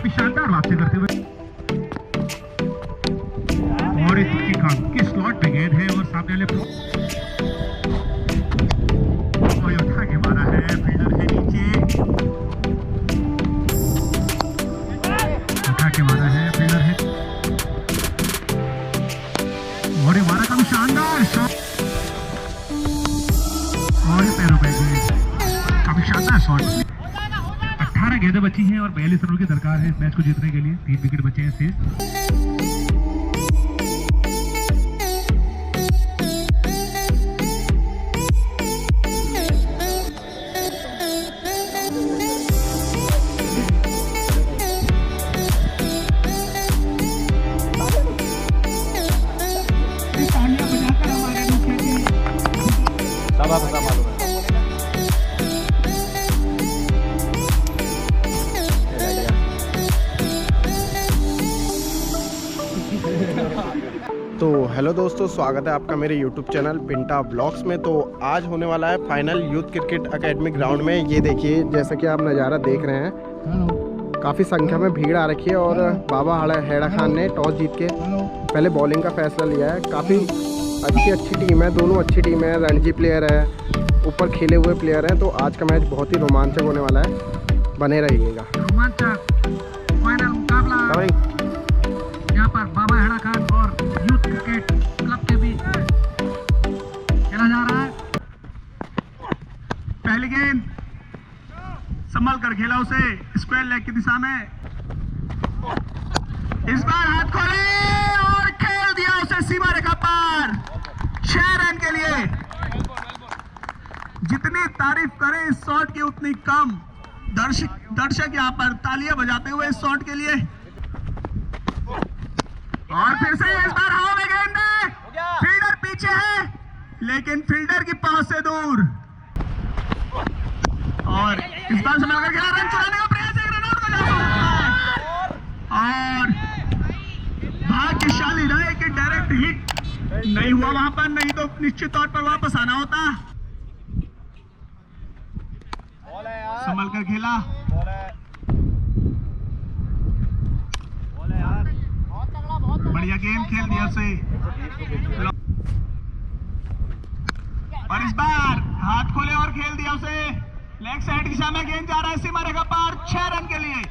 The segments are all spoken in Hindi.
काफी शानदार वापसी करते हुए और इसकी स्लॉट पे गेंद है और सामने वाले उठा के मारा है, फील्डर है नीचे, उठा के मारा है, फील्डर है और ये मारा काफी शानदार शॉट और पैरों पे काफी शानदार शॉट। 18 गेंदें बची हैं और 42 रनों की दरकार है इस मैच को जीतने के लिए। 3 विकेट बचे हैं शेष। तो हेलो दोस्तों, स्वागत है आपका मेरे YouTube चैनल पिंटा ब्लॉग्स में। तो आज होने वाला है final youth cricket academy ground में। ये देखिए, जैसा कि आप नज़ारा देख रहे हैं, काफ़ी संख्या में भीड़ आ रखी है और बाबा हैड़ा खान ने टॉस जीत के पहले बॉलिंग का फैसला लिया है। काफ़ी अच्छी टीम है, दोनों अच्छी टीम है, रणजी प्लेयर है, ऊपर खेले हुए प्लेयर हैं। तो आज का मैच बहुत ही रोमांचक होने वाला है, बने रहिएगा। रोमांचक फाइनल मुकाबला यहाँ पर बाबा हैड़ा खान और यूथ क्रिकेट क्लब के बीच खेला जा रहा है। पहली गेंद संभल कर खेला उसे स्क्वायर लेग की दिशा में, इस बार हाथ खोले और खेल दिया उसे सीमा रेखा पार 6 रन के लिए। जितनी तारीफ करें इस शॉट की उतनी कम। दर्शक यहाँ पर तालियां बजाते हुए इस शॉट के लिए। और फिर से इस बार हवा में गेंद है, फील्डर पीछे है लेकिन फील्डर की पहुंच से दूर। और इस बार संभल कर रन चुराने का प्रयास है, रन आउट हो जाता है। और भाग्यशाली रहे कि डायरेक्ट हिट नहीं हुआ वहां पर, नहीं तो निश्चित तौर पर वापस आना होता। संभल कर खेला, बढ़िया गेम खेल दिया उसे। और इस बार हाथ खोले और खेल दिया उसे लेग साइड दिशा में। गेंद जा रहा है सीमा रेखा पार 6 रन के लिए।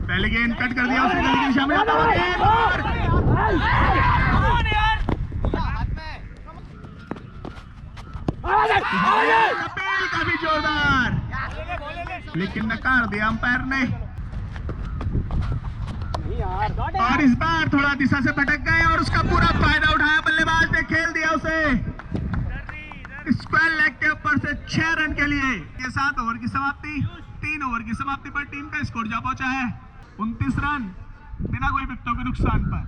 पहले गेंद कट कर दिया उसे गली की दिशा में जाता हुआ गेंद। काफी जोरदार, लेकिन नकार दिया अंपायर ने। और इस बार थोड़ा दिशा से भटक गए और उसका पूरा फायदा उठाया बल्लेबाज ने, खेल दिया उसे स्क्वायर लेग के ऊपर से 6 रन के लिए। ये 7 ओवर की समाप्ति, 3 ओवर की समाप्ति पर टीम का स्कोर जा पहुंचा है 29 रन बिना कोई विकेटों के नुकसान पर।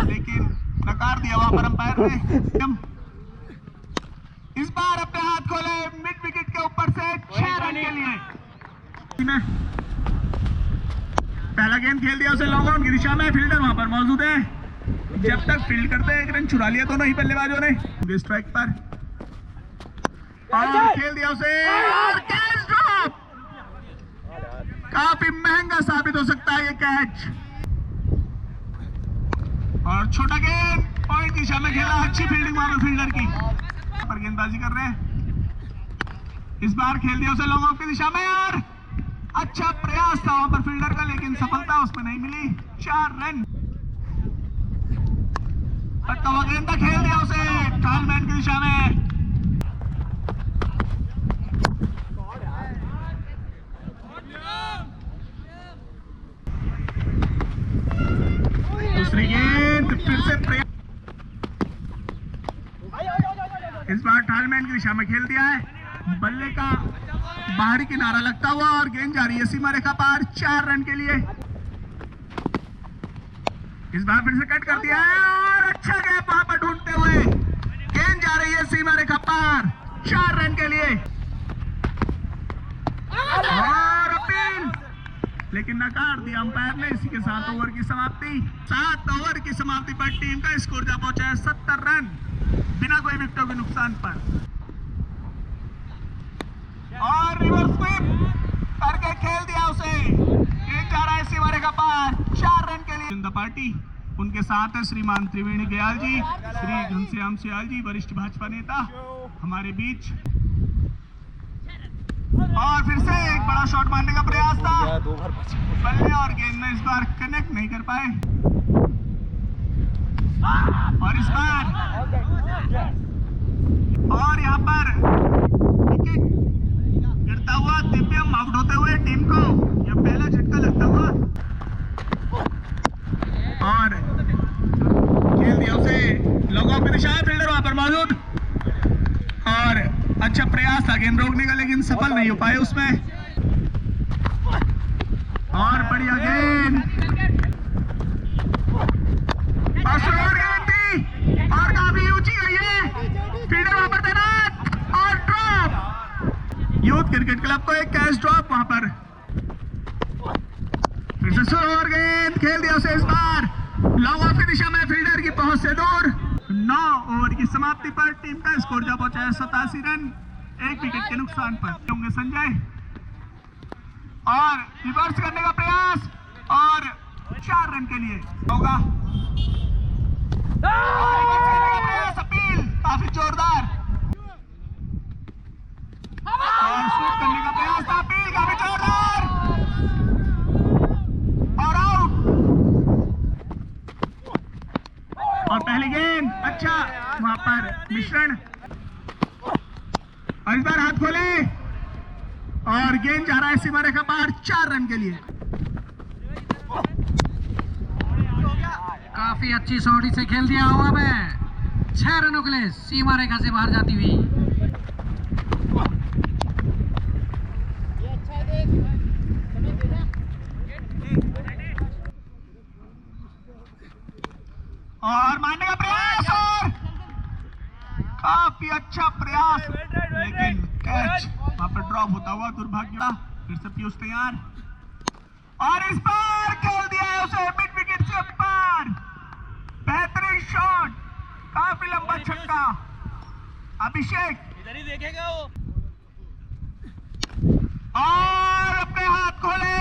लेकिन नकार दिया वहां पर अंपायर ने। इस बार अपने हाथ खोले मिड विकेट के ऊपर से 6 रन के लिए। पहला गेंद खेल दिया उसे लॉन्ग ऑन की दिशा में, फील्डर वहां पर मौजूद है। जब तक फील्ड करते हैं 1 रन चुरा लिया दोनों ही बल्लेबाजों ने स्ट्राइक पर। और खेल दिया उसे और कैच ड्रॉप। काफी महंगा साबित हो सकता है ये कैच। और छोटा गेंद पॉइंट की दिशा में खेला, अच्छी फील्डिंग वहां पर फील्डर की, पर गेंदबाजी कर रहे हैं। इस बार खेल दिया उसे लॉन्ग ऑफ की दिशा में और अच्छा प्रयास था वहां पर फील्डर का, लेकिन सफलता उसमें नहीं मिली। 4 रन। गेंद खेल दिया उसे टालमैन की दिशा में। दूसरी गेंद फिर से प्रयास, इस बार टालमैन की दिशा में खेल दिया है। बल्ले का बाहरी किनारा लगता हुआ और गेंद जा रही है सीमा रेखा पार 4 रन के लिए। इस बार फिर से कट कर दिया है और अच्छा गैप वहां पर ढूंढते हुए गेंद जा रही है सीमा रेखा पार 4 रन के लिए। और अपील, लेकिन नकार दिया अंपायर ने। इसी के 7 ओवर की समाप्ति, 7 ओवर की समाप्ति पर टीम का स्कोर जा पहुंचा है 70 रन बिना कोई विकेटों के नुकसान पर। और रिवर्स स्वीप करके खेल दिया उसे। गेंद जा रहा है सीमारे का पार 4 रन के लिए। इन द पार्टी उनके साथ है श्रीमान त्रिवेणी दयाल जी, श्री घनश्याम सियाल जी, वरिष्ठ भाजपा नेता हमारे बीच। और फिर से एक बड़ा शॉट मारने का प्रयास था बल्ले और गेंद में इस बार कनेक्ट नहीं कर पाए। और इस बार और यहाँ पर विकेट गिरता हुआ दिव्यम आउट होते हुए टीम को यह पहला झटका लगता हुआ और खेल दिया उसे लॉग ऑफ की दिशा है। फील्डर वहां पर मौजूद और अच्छा प्रयास था गेंद रोकने का लेकिन सफल नहीं हो पाए उसमें। और बढ़िया गेंद और गेंद थी और काफी ऊंची गई है। फील्डर वहां पर तैनात और ड्रॉप। यूथ क्रिकेट क्लब को एक कैच ड्रॉप वहां पर। फिर से और गेंद खेल दिया उसे इस बार लॉन्ग ऑफ की दिशा में फील्डर की पहुंच से दूर। 9 ओवर की समाप्ति पर टीम का स्कोर जा पहुंचा है 87 रन 1 विकेट के नुकसान पर। होंगे संजय और रिवर्स करने का प्रयास और 4 रन के लिए होगा। रिवर्स करने का प्रयास अपील काफी जोरदार और स्वीप करने का प्रयास था अपील काफी जोरदार और आउट। और पहली गेंद अच्छा वहां पर मिश्रण और इस बार हाथ खोले और गेंद जा रहा है सीमा रेखा पार 4 रन के लिए। काफी अच्छी शॉट से खेल दिया हवा में 6 रनों के लिए सीमा रेखा से बाहर जाती हुई। और मारने का प्रयास और काफी अच्छा प्रयास लेकिन कैच वहां पर ड्रॉप होता हुआ दुर्भाग्य। फिर से पीयूष तैयार और इस बार खेल दिया है उसे मिड विकेट से पार। बेहतरीन शॉट काफी लंबा छक्का। अभिषेक इधर ही देखेगा वो और अपने हाथ खोले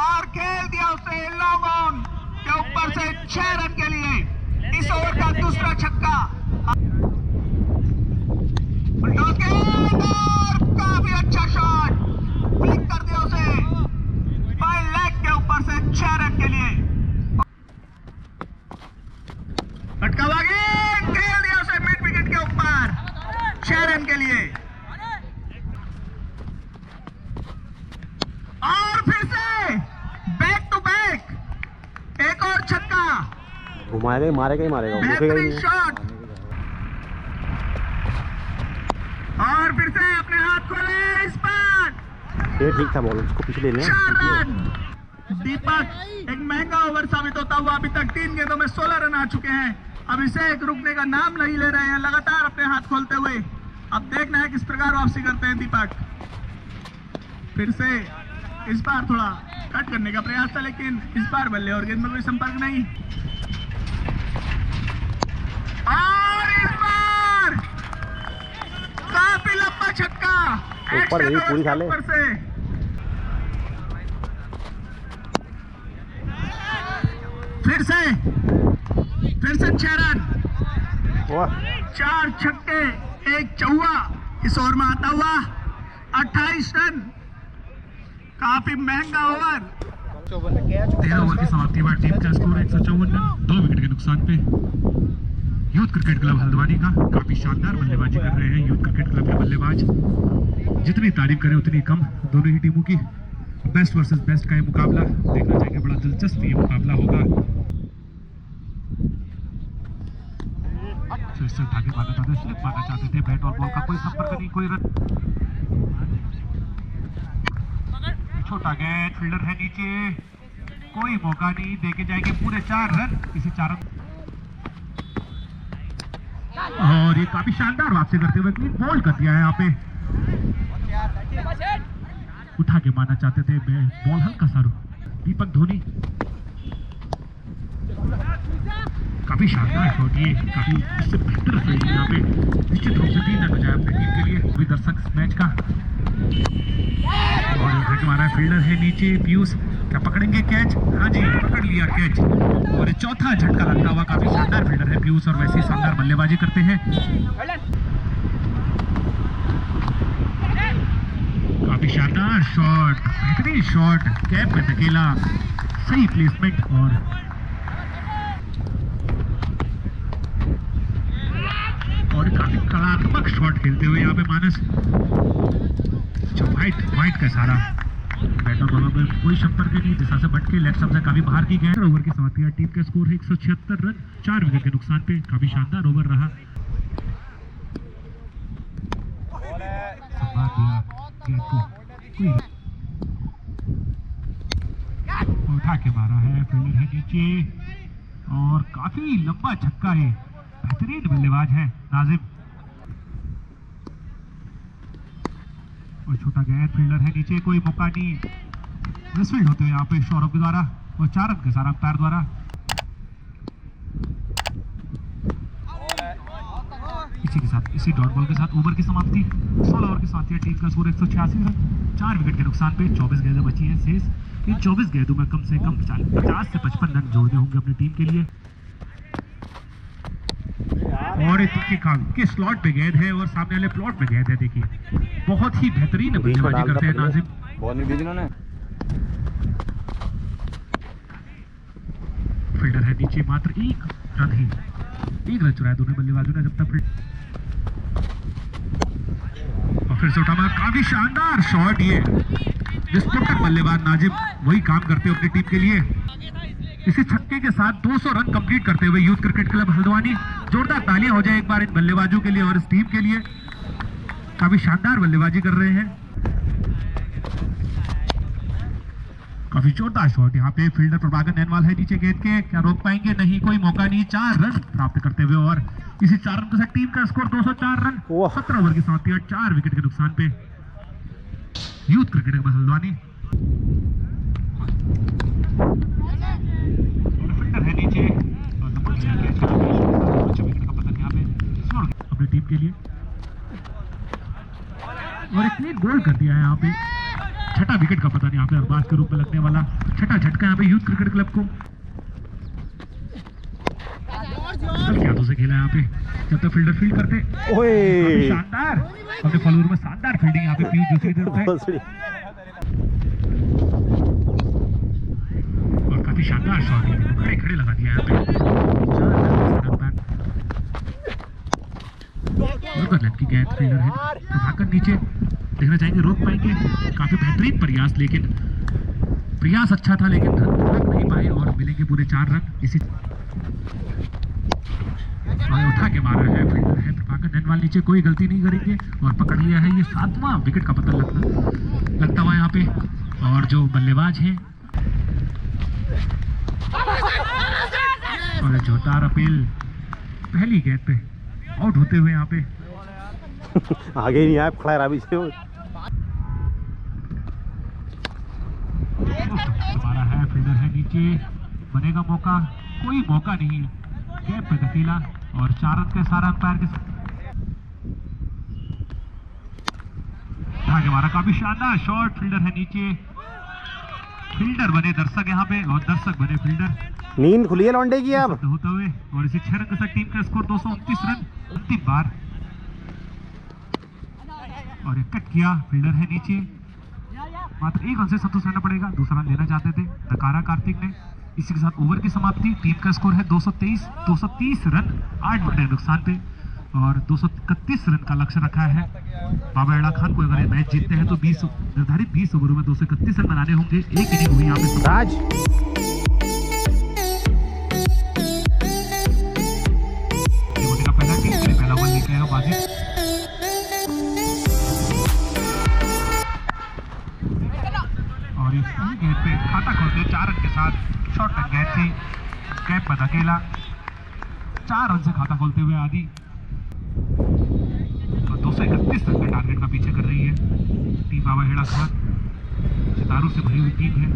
और खेल दिया उसे लॉन्ग ऑन के ऊपर से 6 रन के लिए। इस ओवर का दूसरा छक्का और काफी अच्छा शॉट फ्लिक कर दिया उसे बाय लेग के ऊपर से 6 रन के लिए। फटका हुआ गेंद खेल दिया उसे मिड विकेट के ऊपर 6 रन के लिए। और फिर से बैक टू बैक एक और छक्का। घुमाएगा ही मारेगा ही मारेगा, रुकेगा ही बेहतरीन नहीं। शॉट और फिर से अपने हाथ खोले इस बार ये ठीक था बॉल, उसको पीछे ले लें। 4 रन। दीपक एक महंगा ओवर साबित होता हुआ अभी तक 3 गेंदों में 16 रन आ चुके हैं। अभिषेक रुकने का नाम नहीं ले रहे हैं लगातार अपने हाथ खोलते हुए। अब देखना है किस प्रकार वापसी करते हैं दीपक। फिर से इस बार थोड़ा कट करने का प्रयास था लेकिन इस बार बल्ले और गेंद में कोई संपर्क नहीं। और इस बार काफी लंबा छक्का ऊपर नहीं, पूरी साले। ऊपर से फिर से 6 रन। वाह 4 छक्के 1 चौवा इस ओवर में आता हुआ 28 रन। काफी महंगा ओवर। 13 ओवर की समाप्ति बाद टीम का स्कोर 154 रन 2 विकेट के नुकसान पे। यूथ क्रिकेट क्लब हल्द्वानी का काफी शानदार बल्लेबाजी कर रहे हैं यूथ क्रिकेट क्लब के बल्लेबाज। जितनी तारीफ करें उतनी कम। दोनों ही टीमों की बेस्ट वर्सेस बेस्ट का ये मुकाबला देखना चाहेंगे। बड़ा दिलचस्प ये मुकाबला होगा। फिर से आगे माना था, स्लिप मारना चाहते थे। बैट और बॉल का कोई संपर्क नहीं, कोई रन। छोटा गेंद फील्डर है नीचे, कोई मौका नहीं। देके जाएंगे पूरे 4 रन इसी 4 रन। और ये काफी शानदार वापसी करते हुए क्लीन बोल्ड कर दिया है यहाँ पे। उठा के मारना चाहते थे, बॉल हल्का सा दीपक धोनी। काफी शानदार शॉट, ये काफी इससे बेहतर फील्डिंग यहाँ पे निश्चित रूप से 3 रन हो जाए अपनी टीम के लिए। अभी दर्शक मैच का फील्डर है नीचे पीयूष, क्या पकड़ेंगे कैच? हाँ जी, पकड़ लिया कैच। और ये चौथा झटका लगता हुआ काफी शानदार फील्डर है पीयूष और वैसे ही शानदार बल्लेबाजी करते हैं। काफी शानदार शॉट, बेहतरीन शॉट, कैप में धकेला, सही प्लेसमेंट और काफी कलात्मक शॉट खेलते हुए यहाँ पे मानस। वाइट का सारा बैट और बॉलर में कोई संपर्क नहीं, दिशा से बट के लेग स्टंप से काफी बाहर की गए। ओवर की समाप्ति, टीम का स्कोर है 176 रन 4 विकेट के नुकसान पे। काफी शानदार ओवर रहा। उठा के मारा है, फील्डर है नीचे और काफी लंबा छक्का है। बेहतरीन बल्लेबाज है नाजिम और छोटा गैर फील्डर है नीचे, कोई मौका नहीं। मिसफील्ड होते हुए यहाँ पे सौरभ के द्वारा और 4 रन के सारा अंपायर द्वारा। इसी के साथ, इसी डॉट बॉल के साथ ओवर की समाप्ति। 16 ओवर की समाप्ति, टीम का स्कोर 186 रन 4 विकेट के नुकसान पे। 24 गेंदें बची हैं शेष। इन 24 गेंदों में कम से कम 50 से 55 रन जोड़ने होंगे अपनी टीम के लिए। और के स्लॉट पे गेंद है और सामने वाले प्लॉट पे गेंद है। देखिए बहुत ही बेहतरीन बल्लेबाजी करते हैं नाजिम। फील्डर है नीचे, मात्र 1 रन चुराया दोनों बल्लेबाजों ने जब तक। और फिर से उठा, काफी शानदार शॉट। ये विस्फोटक बल्लेबाज नाजिम वही काम करते हैं अपनी टीम के लिए। इसी छक्के के साथ 200 रन कंप्लीट करते हुए यूथ क्रिकेट क्लब हल्द्वानी। जोरदार तालियां हो जाए एक बार इन बल्लेबाजों के लिए और इस टीम के लिए। काफी शानदार बल्लेबाजी कर रहे हैं। काफी जोरदार शॉट यहाँ पे। फील्डर प्रभाकर नैनवाल है नीचे गेंद के, क्या रोक पाएंगे? नहीं, कोई मौका नहीं। 4 रन प्राप्त करते हुए और इसी 4 रन के साथ टीम का स्कोर 204 रन। 17 ओवर की समाप्ति, 4 विकेट के नुकसान पे youth cricket club Haldwani. Fielder है नीचे और विकेट का पतन यहाँ पे अपनी टीम के लिए और एक क्लीन गोल कर दिया है यहाँ पे। 6ठा विकेट का पतन यहाँ पे अरबाज के रूप में लगने वाला 6ठा झटका यहाँ पे यूथ क्रिकेट क्लब को। हल्के हाथों से खेला यहाँ पे जब तक फील्डर फील्ड करते। शानदार अपने फॉलोअर में शानदार फील्डिंग यहाँ पे पीयूष जोशी की तरफ है और काफी शानदार शॉट खड़े लगा दिया यहाँ पे। की गेंद फील्डर है प्रभाकर नीचे, देखना चाहेंगे रोक पाएंगे? काफी बेहतरीन प्रयास, लेकिन प्रयास अच्छा था लेकिन रोक नहीं पाए और मिलेंगे पूरे 4 रन। इसी उठा के मारा है, फील्डर है प्रभाकर नैनवाल नीचे, कोई गलती नहीं करेंगे और पकड़ लिया है। ये 7वां विकेट का पतन लगता हुआ यहाँ पे। और जो बल्लेबाज हैं और जोरदार अपील पहली गेंद पे आउट होते हुए यहाँ पे। आगे नहीं आया, खड़ा रहा पीछे। हमारा है, फील्डर है नीचे, बनेगा मौका? कोई मौका नहीं है। कैप पे धकेला और 4 रन के सारा अंपायर के साथ हमारा काफी शानदार शॉट। फील्डर है नीचे, फील्डर बने दर्शक यहाँ पे और दर्शक बने फील्डर। नींद खुली है लौंडे की अब होते हुए और इसी 6 रन के साथ टीम का स्कोर 229 रन अंतिम बार। और एक कट किया, फील्डर है नीचे, मात्र 1 रन से संतोष रहना पड़ेगा। दूसरा रन लेना चाहते थे नकारा कार्तिक ने। इसी के साथ ओवर की समाप्ति। टीम का स्कोर है 230 रन 8 विकेट नुकसान पे और 231 रन का लक्ष्य रखा है बाबा एड़ा खान को। अगर मैच जीतते हैं तो निर्धारित 20 ओवरों में 231 रन बनाने होंगे। एक इनिंग हुई यहाँ पे राज। पहला ओवर निकलेगा बाजी। और इस गेंद पे खाता खोलते 4 रन के साथ शॉर्ट रन गेंद थी, कैप पर धकेला, 4 रन से खाता खोलते हुए आदि 231 रन के टारगेट का पीछे कर रही है टीम बाबा हेड़ा खान। सितारों से भरी हुई टीम है,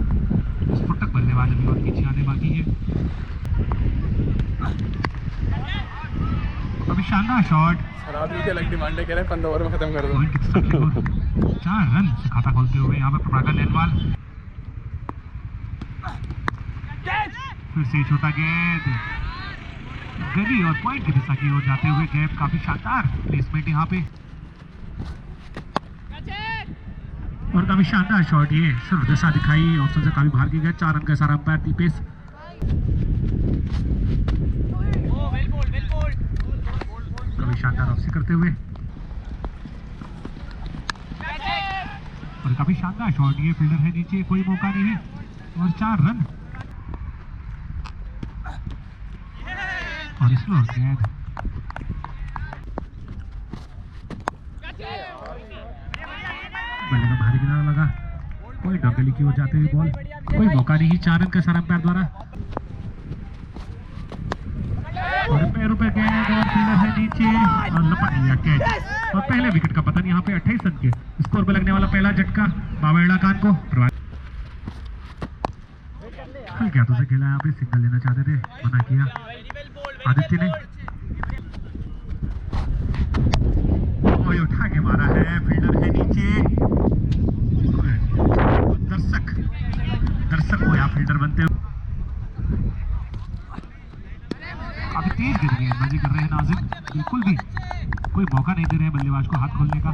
विस्फोटक बल्लेबाज अभी और पीछे आने बाकी है। अभी शानदार शॉट, शराबी के अलग डिमांड कह रहे हैं 15 ओवर में खत्म कर दो। 4 रन से खाता खोलते हुए यहाँ पर प्रभाकर लेनवाल, फिर से छोटा गेंद गली और पॉइंट की दिशा की ओर जाते हुए गैप, काफी शानदार प्लेसमेंट यहाँ पे और काफी शानदार शॉट, ये सिर्फ दिशा दिखाई, ऑप्शन से काफी बाहर की गया। 4 रन का सारा अंपायर दीपेश, काफी शानदार ऑप्शन करते हुए और काफी शानदार शॉट, ये फील्डर है नीचे, कोई मौका नहीं और 4 रन और स्लो गेंद बल्ले का भारी किनारा लगा, कोई डगली की ओर जाते हुए बॉल, कोई मौका नहीं, 4 रन का सारा अंपायर द्वारा और पैरों पे गेंद और फील्डर है नीचे और लपक लिया कैच और पहले विकेट का पतन यहाँ पे 28 रन के स्कोर पे लगने वाला पहला झटका बाबा खान को। हल्के हाथों से खेला, यहाँ पे सिंगल लेना चाहते थे, मना किया आदित्य ने, उठा के मारा है, फील्डर है नीचे, दर्शक को यहाँ फील्डर बनते हुए काफी तेज गेंदबाजी कर रहे हैं नाजिम, बिल्कुल भी कोई मौका नहीं दे रहे हैं बल्लेबाज को हाथ खोलने का।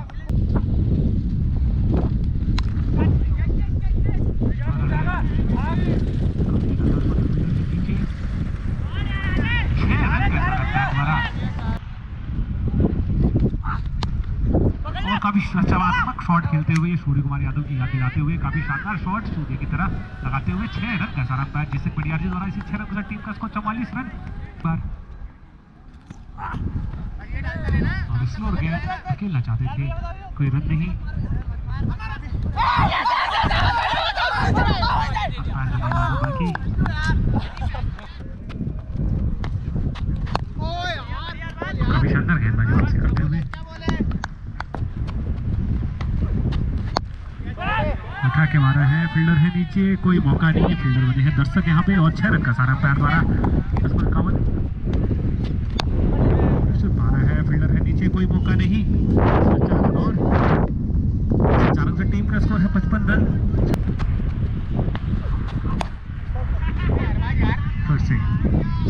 और काफी रचनात्मक शॉट खेलते हुए सूर्य कुमार यादव की याद दिलाते हुए काफी शानदार शॉट सूर्य की तरह लगाते हुए 6 रन का सारा अंपायर जिसे पटियाला द्वारा इसी 6 रन के साथ टीम का स्कोर 44 रन पर और स्लोर गेंद खेलना चाहते थे, कोई रन नहीं, बाकी काफी शानदार गेंदबाजी वापसी करते हुए उठा के मारा है, फील्डर है नीचे, कोई मौका नहीं, फील्डर बने हैं दर्शक यहाँ पे और 6 रन का सारा पैर द्वारा 51 मारा है, फील्डर है नीचे, कोई मौका नहीं, 4 रन और 4 रन से टीम का स्कोर है 55 रन। फिर से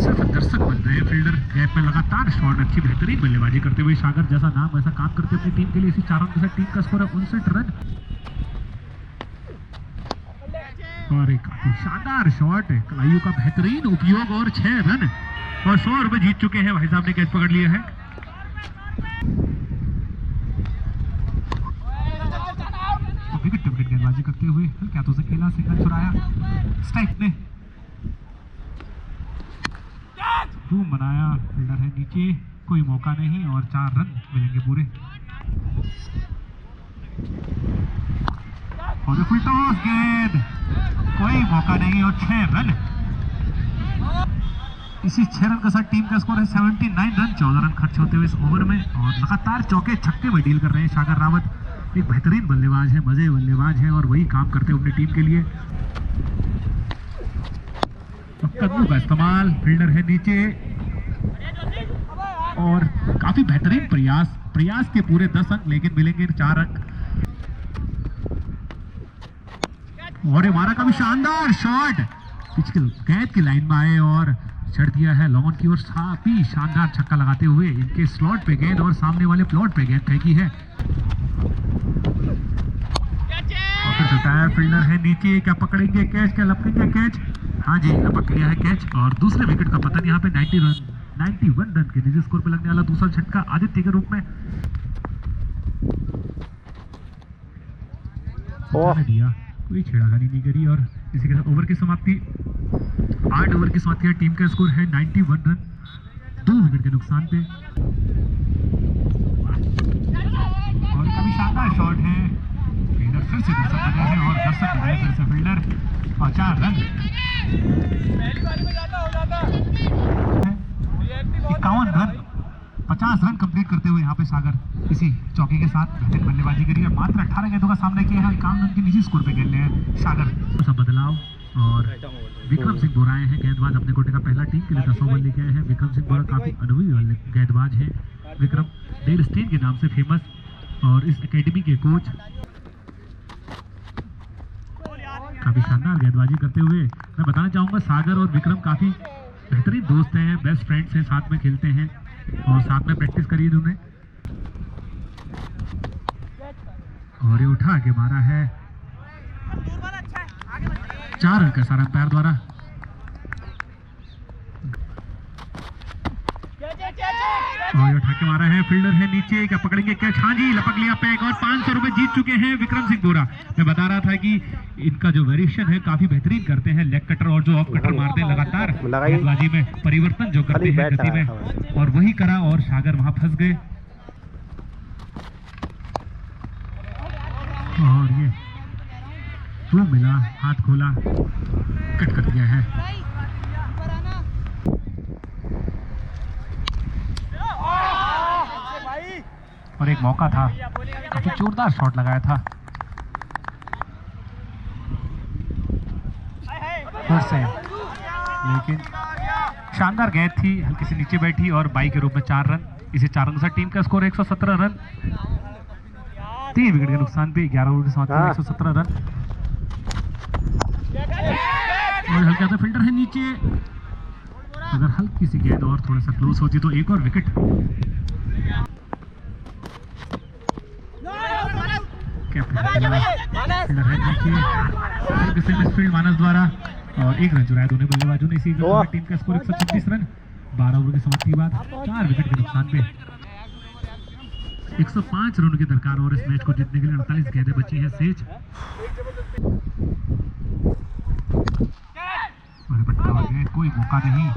सिर्फ दर्शक बन रहे हैं, फील्डर गैप में लगातार शॉट, अच्छी बेहतरीन बल्लेबाजी करते हुए सागर जैसा नाम वैसा काम करते अपनी टीम के लिए, इसी 4 रन के साथ टीम का स्कोर है 59 रन और एक शानदार शॉट, कलाइयों का बेहतरीन उपयोग और 6 रन और 100 रुपए जीत चुके हैं, भाई साहब ने कैच पकड़ लिया है। विकेट टू विकेट गेंदबाजी करते हुए हल्के हाथों से खेला, सिंगल छुड़ाया, स्ट्राइक ने धूम बनाया, फील्डर है नीचे, कोई मौका नहीं और 4 रन मिलेंगे पूरे और फुल टॉस गेंद, कोई मौका नहीं और 6 रन, इसी 6 रन के साथ टीम का स्कोर है 79 रन। 14 रन खर्च होते हुए इस ओवर में और लगातार चौके छक्के में डील कर रहे हैं सागर रावत, एक बेहतरीन बल्लेबाज है, मजे बल्लेबाज है और वही काम करते हैं अपनी टीम के लिए। कदमों का इस्तेमाल, फील्डर है नीचे और काफी बेहतरीन प्रयास के पूरे 10 अंक, लेकिन मिलेंगे 4 अंक और ये मारा काफी शानदार शॉट, पिच की गेंद की लाइन में आए और चढ़ दिया है लॉन की ओर, काफी शानदार छक्का लगाते हुए इनके स्लॉट पे गेंद और सामने वाले प्लॉट पे गेंद फेंकी है और फिर चलता है, फील्डर है नीचे, क्या पकड़ेंगे कैच, क्या लपकेंगे कैच, हाँ जी लपक लिया है कैच और दूसरे विकेट का पतन यहाँ पे 91 रन के निजी स्कोर पे लगने वाला दूसरा झटका आदित्य के रूप में दिया, कोई छेड़खानी नहीं करी और इसी के साथ ओवर की समाप्ति, 8 ओवर की समाप्ति है, टीम का स्कोर है 91 रन 2 विकेट के नुकसान पे और काफी शानदार शॉट है, फील्डर फिर से दर्शक बने हैं और दर्शक बने फिर से फील्डर और 4 रन 51 रन 50 रन कंप्लीट करते हुए यहाँ पे सागर इसी चौके के साथ बेहतरीन बल्लेबाजी करी है, मात्र 18 गेंदों का सामना किया है, 51 रन के निजी स्कोर पे खेल रहे हैं सागर। सब बदलाव और विक्रम सिंह बोरा आए हैं गेंदबाज अपने कोटे का पहला टीम के लिए 10 ओवर लेके आए हैं। विक्रम सिंह बोरा काफी अनुभवी वाले गेंदबाज हैं। विक्रम डेल स्टेन के नाम से फेमस और इस एकेडमी के कोच। काफी शानदार गेंदबाजी करते हुए मैं बताना चाहूंगा सागर और विक्रम काफी बेहतरीन दोस्त हैं, बेस्ट फ्रेंड्स हैं, साथ में खेलते हैं और साथ में प्रैक्टिस करी है उन्होंने। और ये उठा के मारा है 4 रन का सारा अंपायर द्वारा। और उठा के मारा है, फील्डर है नीचे, क्या पकड़ेंगे कैच? हाँ जी, लपक लिया पैक और 500 रुपए जीत चुके हैं विक्रम सिंह बोरा। मैं बता रहा था कि इनका जो वेरिएशन है काफी बेहतरीन करते हैं, लेग कटर और जो ऑफ कटर मारते हैं लगातार गेंदबाजी में परिवर्तन जो करते हैं गति में, और वही करा और सागर वहां फंस गए। और ये टू मिला, हाथ खोला, कट कर दिया है। और एक मौका था, काफी जोरदार शॉट लगाया था। फिर से लेकिन शानदार गेंद थी, हल्की सी नीचे बैठी और बाई के रूप में 4 रन। इसे 4 रन के साथ टीम का स्कोर 117 रन। 3 विकेट के नुकसान पे 11 ओवर के समाप्ति में 117 रन। और हल्का सा फील्डर है नीचे, अगर हल्की सी गेंद और थोड़ा सा क्लोज होती तो एक और विकेट। फील्डर है नीचे, मिसफील्ड मानस द्वारा और 1 रन चुराया दोनों बल्लेबाजों ने। इसी टीम का स्कोर 126 रन। 12 ओवर की समाप्ति के बाद 4 विकेट के नुकसान पे 105 रन की दरकार और इस मैच को जीतने के लिए 48 गेंदें बची हैं शेष। कोई मौका नहीं,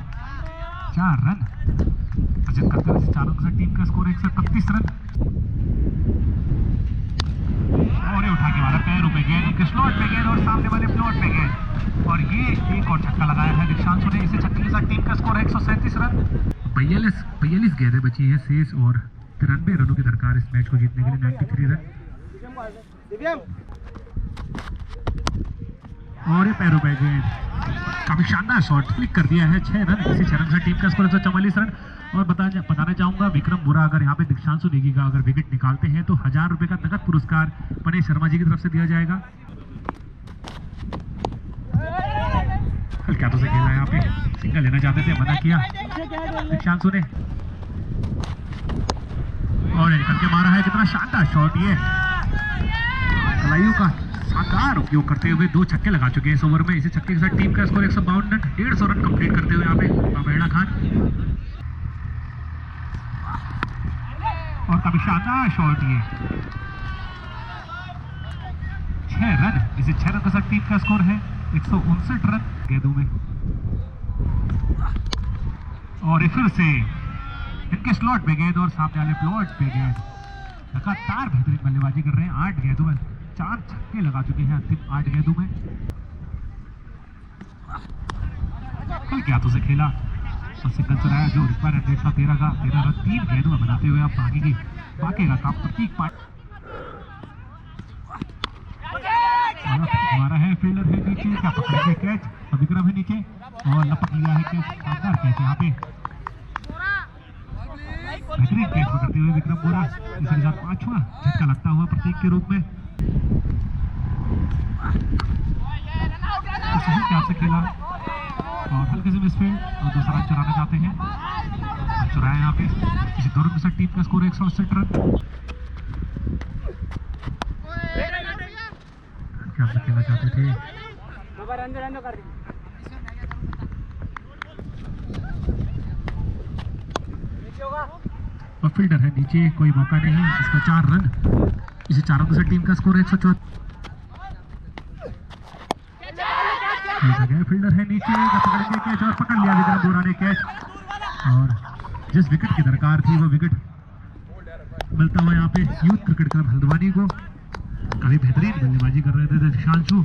4 रन अर्जित करते हुए 4 रन के साथ टीम का स्कोर 131 रन। और ये उठा के मारा पैरों पे गेंद, इनके स्लॉट पे गेंद और सामने वाले प्लॉट पे गेंद, और ये एक और छक्का लगाया है दीक्षांशु ने। इसे छक्के के साथ टीम का स्कोर 137 रन। 42 गेंदें बची हैं शेष और 93 रनों की दरकार इस मैच को जीतने के लिए। 93 रन। और ये पैरों पे गेंद, काफी शानदार शॉट, क्लिक कर दिया है। 6 रन। इसी 6 रन से टीम का स्कोर 144 रन। और बताना चाहूंगा विक्रम बोरा अगर यहाँ पे दीक्षांशु नेगी का अगर विकेट निकालते हैं तो 1000 रुपए का नगद पुरस्कार पनेश शर्मा जी की तरफ से दिया जाएगा। हल्के हाथों से खेला यहाँ पे, सिंगल लेना चाहते थे, मना किया दीक्षांशु ने। और निकल के मारा है, कितना शानदार शॉट। ये कलाइयों का शानदार उपयोग करते हुए 2 छक्के लगा चुके हैं इस ओवर में। इसी छक्के के साथ टीम का स्कोर 152 रन। 150 रन कंप्लीट करते हुए यहाँ पे बाबेड़ा खान। और काफी शानदार शॉट, ये 6 रन। इसे 6 रन के साथ टीम का स्कोर है 159 रन गेंदों में। और फिर से इनके स्लॉट पे गेंद और सामने वाले प्लॉट पे गेंद, लगातार बेहतरीन बल्लेबाजी कर रहे हैं। 8 गेंदों में 4 छक्के लगा चुके हैं अंतिम 8 गेंदों में। हल्के हाथों से खेला और सिंगल चुराया जो रिक्वायर्ड है 13 का 13 रन 3 गेंदों में बनाते हुए आप बाकी का काम प्रतीक पाट हमारा है। फील्डर है नीचे, क्या पकड़ेंगे कैच? और विक्रम है नीचे और लपक लिया है कैच। शानदार कैच यहाँ पे, बेहतरीन कैच पकड़ते हुए विक्रम बोरा। इसके साथ 5वां झटका लगता हुआ प्रतीक के रूप में। सही कैच से खेला और हल्के से मिसफील्ड और दूसरा रन चुराना चाहते हैं, चुराया यहाँ पे। इसी 2 रन के साथ टीम का स्कोर 168 रन। क्या से खेलना चाहते थे, और फील्डर है नीचे, कोई मौका नहीं। इसका 4 रन। इसी 4 रन के साथ टीम का स्कोर 174। फील्डर है नीचे, पकड़ेंगे कैच और पकड़ लिया विक्रम बोरा ने कैच। और जिस विकेट की दरकार थी वो विकेट मिलता हुआ यहाँ पे यूथ क्रिकेट क्लब हल्द्वानी को। काफी बेहतरीन बल्लेबाजी कर रहे थे दीक्षांशु।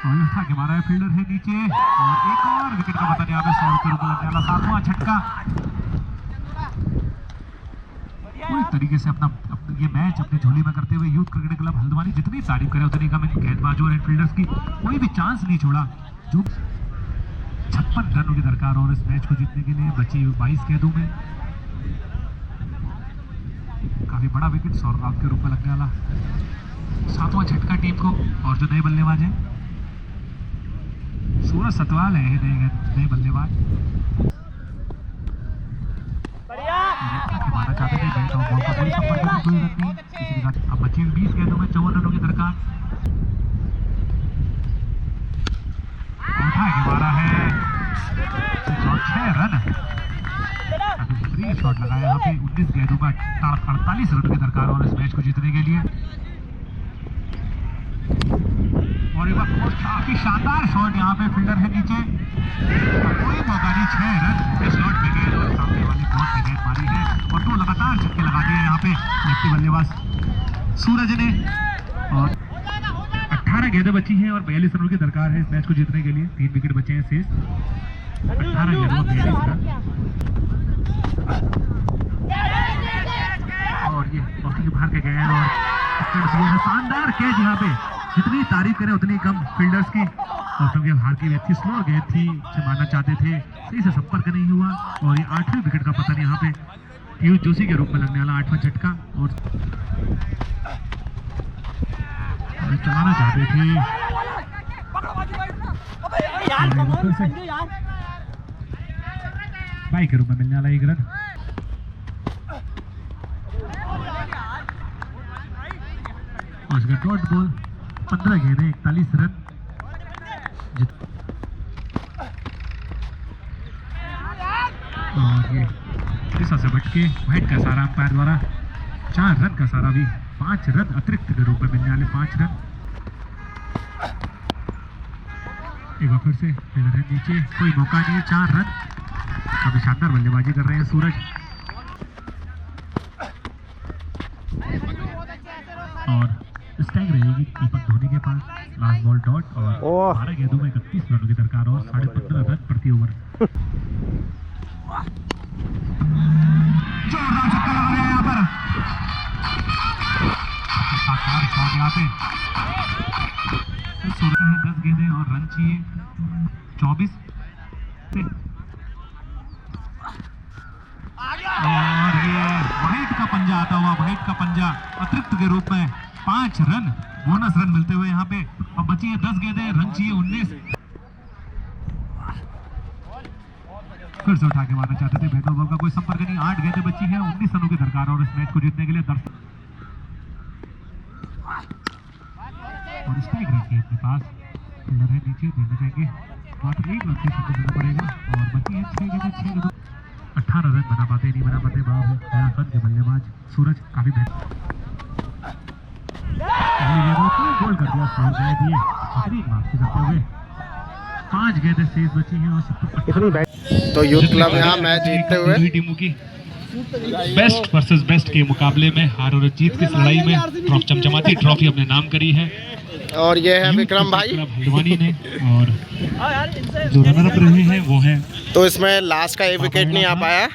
और उठा के मारा है, फील्डर है नीचे और एक और विकेट का पता नहीं, यहाँ पे 100 के रूप में लगने वाला 7वां झटका। पूरी तरीके से अपना ये मैच अपनी झोली में करते हुए यूथ क्रिकेट क्लब हल्द्वानी जितनी तारीफ करे उतनी कम इन गेंदबाजों और इनफील्डर्स की कोई भी चांस नहीं छोड़ा। जो 56 रनों की दरकार और इस मैच को जीतने के लिए बची 22 गेंदों में काफी बड़ा विकेट सौर आउट के रूप में लगने वाला 7वां झटका टीम को। और जो नए बल्लेबाज हैं सूरज सतवाल है नए बल्लेबाज मारना चाहते थे बैट और बॉल का कोई संपर्क नहीं, कोई रन नहीं किसी के साथ। अब बची 20 गेंदों में 54 रनों की दरकार। उठा के मारा है 6 रन। अभी फ्री शॉट लगाया यहाँ पे 19 गेंदों में 48 रन की दरकार और इस मैच को जीतने के लिए। और एक बार काफी शानदार शॉट यहाँ पे फील्डर है नीचे, कोई मौका नहीं। 6 रन इस शॉट में गेंद और सामने वाली बॉल पे गेंद मारी है और 2 लगातार छक्के लगा दिए यहाँ पे लेफ्टी बल्लेबाज सूरज ने। और 18 गेंदें बची हैं और 42 रनों की दरकार है इस मैच को जीतने के लिए। 3 विकेट बचे हैं शेष। 18 गेंदों में 42 रन और ये बॉक्सिंग के बाहर के गए हैं और शानदार कैच यहाँ पे जितनी तारीफ करें उतनी कम फील्डर्स की। और क्योंकि हार की व्यक्ति स्लो गेंद थी मारना चाहते थे, सही से संपर्क नहीं हुआ और ये 8वें विकेट का पतन यहाँ पे पीयूष जोशी के रूप में लगने वाला 8वां झटका। और चलाना चाहते थे बाई के रूप में मिलने वाला 1 रन। और इसका डॉट बॉल 15 गेंदें 41 रन। और ये दिशा से बट के वाइट का सारा अंपायर द्वारा 4 रन का सारा भी 5 रन अतिरिक्त के रूप में मिलने वाले 5 रन। एक बार फिर से फील्डर है नीचे, कोई मौका नहीं, 4 रन। काफी शानदार बल्लेबाजी कर रहे हैं सूरज। और स्ट्राइक रहेगी दीपक धोनी के पास। लास्ट बॉल डॉट और 12 गेंदों में 31 रनों की दरकार और 15.5 रन प्रति ओवर। जोरदार छक्का लगा रहे हैं यहाँ पर, शानदार शॉट यहाँ पे। 16 है 10 गेंदें और रन चाहिए 24। और ये वाइट का पंजा आता हुआ, वाइट का पंजा अतिरिक्त के रूप में 5 रन बोनस रन मिलते हुए यहाँ पे। अब बची है 10 गेंदें, रन चाहिए 19। फिर से उठा के मारना चाहते थे, बैट और बॉल का कोई संपर्क नहीं। 8 गेंदें बची है, 19 रनों की दरकार और इस मैच को जीतने के लिए और स्ट्राइक रहती है अपने पास। फील्डर है नीचे, देना चाहेंगे मात्र 1 रन से सबको देना पड़ेगा। और बची है 6 गेंदें, 6 गेंदों 18 रन बना पाते नहीं बना पाते। फन के बल्लेबाज सूरज काफी गोल कर दिया, स्कोर गए दिए वापसी करते हुए। 5 गेंदें शेष बची हैं और 70। तो यूथ क्लब यहाँ मैच जीतते हुए टीमों की बेस्ट वर्सेस बेस्ट के मुकाबले में हार और जीत की इस लड़ाई में चमचमाती ट्रॉफी अपने नाम करी है। और ये है विक्रम भाई हल्द्वानी ने, और जो रनर अप रहे हैं वो है। तो इसमें लास्ट का 1 विकेट नहीं आ पाया।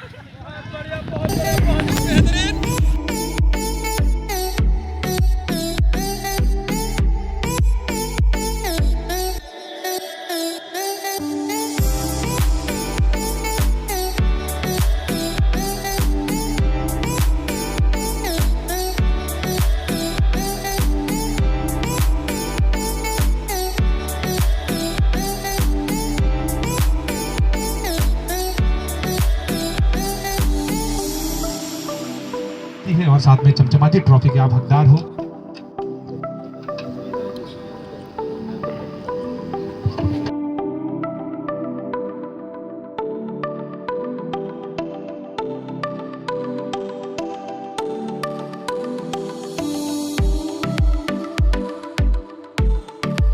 और साथ में चमचमाती ट्रॉफी के आप हकदार हो।